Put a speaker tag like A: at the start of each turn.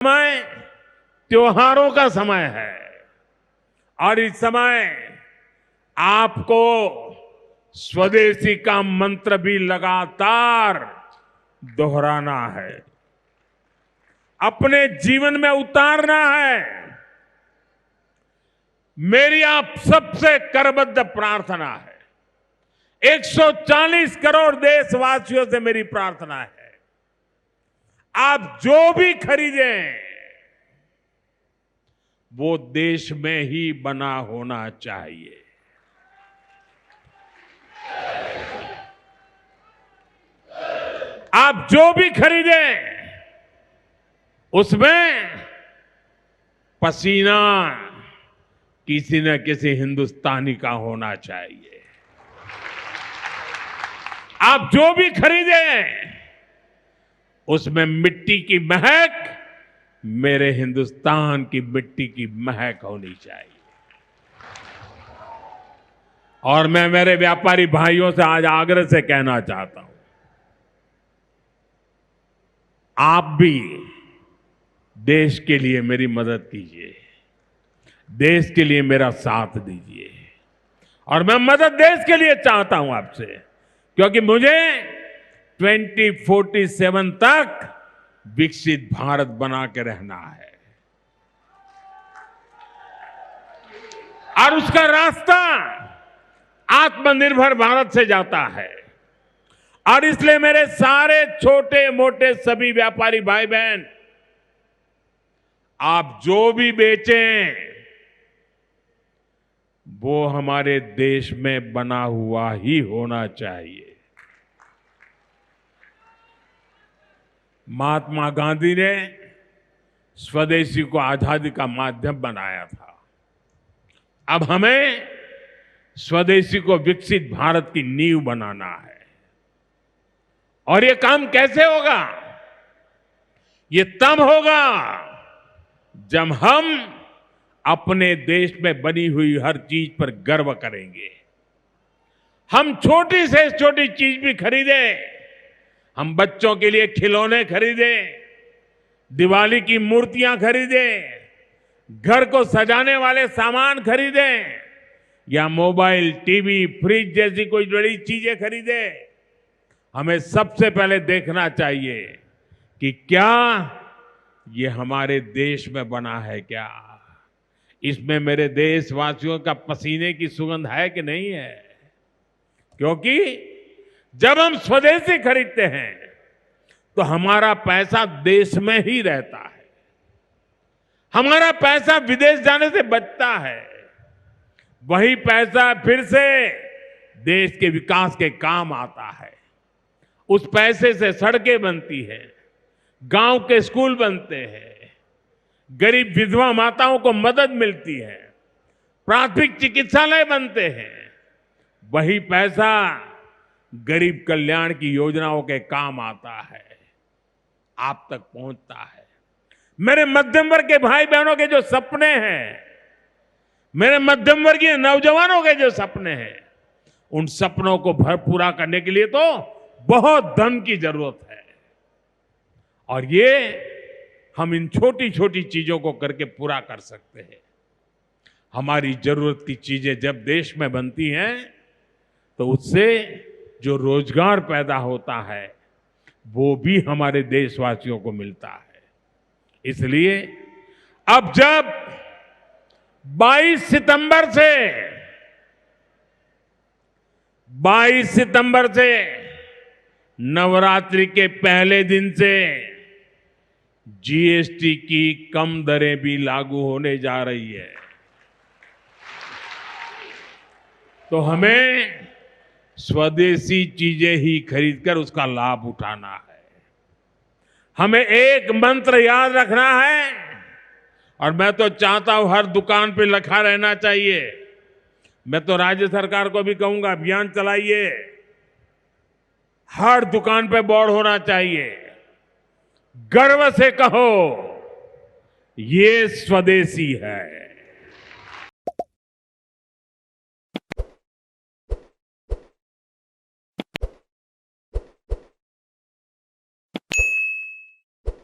A: समय त्योहारों का समय है और इस समय आपको स्वदेशी का मंत्र भी लगातार दोहराना है, अपने जीवन में उतारना है। मेरी आप सबसे करबद्ध प्रार्थना है, 140 करोड़ देशवासियों से मेरी प्रार्थना है, आप जो भी खरीदें वो देश में ही बना होना चाहिए। आप जो भी खरीदें उसमें पसीना किसी न किसी हिंदुस्तानी का होना चाहिए। आप जो भी खरीदें उसमें मिट्टी की महक मेरे हिंदुस्तान की मिट्टी की महक होनी चाहिए। और मैं मेरे व्यापारी भाइयों से आज आग्रह से कहना चाहता हूं, आप भी देश के लिए मेरी मदद कीजिए, देश के लिए मेरा साथ दीजिए। और मैं मदद देश के लिए चाहता हूं आपसे, क्योंकि मुझे 2047 तक विकसित भारत बना के रहना है और उसका रास्ता आत्मनिर्भर भारत से जाता है। और इसलिए मेरे सारे छोटे मोटे सभी व्यापारी भाई बहन, आप जो भी बेचें वो हमारे देश में बना हुआ ही होना चाहिए। महात्मा गांधी ने स्वदेशी को आजादी का माध्यम बनाया था। अब हमें स्वदेशी को विकसित भारत की नींव बनाना है। और ये काम कैसे होगा? ये तब होगा जब हम अपने देश में बनी हुई हर चीज पर गर्व करेंगे। हम छोटी से छोटी चीज भी खरीदें, हम बच्चों के लिए खिलौने खरीदें, दिवाली की मूर्तियां खरीदें, घर को सजाने वाले सामान खरीदें या मोबाइल, टीवी, फ्रिज जैसी कोई बड़ी चीजें खरीदें, हमें सबसे पहले देखना चाहिए कि क्या ये हमारे देश में बना है, क्या इसमें मेरे देशवासियों का पसीने की सुगंध है कि नहीं है। क्योंकि जब हम स्वदेशी खरीदते हैं तो हमारा पैसा देश में ही रहता है, हमारा पैसा विदेश जाने से बचता है। वही पैसा फिर से देश के विकास के काम आता है। उस पैसे से सड़कें बनती हैं, गांव के स्कूल बनते हैं, गरीब विधवा माताओं को मदद मिलती है, प्राथमिक चिकित्सालय बनते हैं। वही पैसा गरीब कल्याण की योजनाओं के काम आता है, आप तक पहुंचता है। मेरे मध्यम वर्ग के भाई बहनों के जो सपने हैं, मेरे मध्यम वर्गीय नौजवानों के जो सपने हैं, उन सपनों को पूरा करने के लिए तो बहुत धन की जरूरत है। और ये हम इन छोटी छोटी चीजों को करके पूरा कर सकते हैं। हमारी जरूरत की चीजें जब देश में बनती हैं तो उससे जो रोजगार पैदा होता है वो भी हमारे देशवासियों को मिलता है। इसलिए अब जब 22 सितंबर से नवरात्रि के पहले दिन से जीएसटी की कम दरें भी लागू होने जा रही है, तो हमें स्वदेशी चीजें ही खरीदकर उसका लाभ उठाना है। हमें एक मंत्र याद रखना है, और मैं तो चाहता हूं हर दुकान पे लिखा रहना चाहिए। मैं तो राज्य सरकार को भी कहूंगा, अभियान चलाइए, हर दुकान पे बोर्ड होना चाहिए, गर्व से कहो ये स्वदेशी है।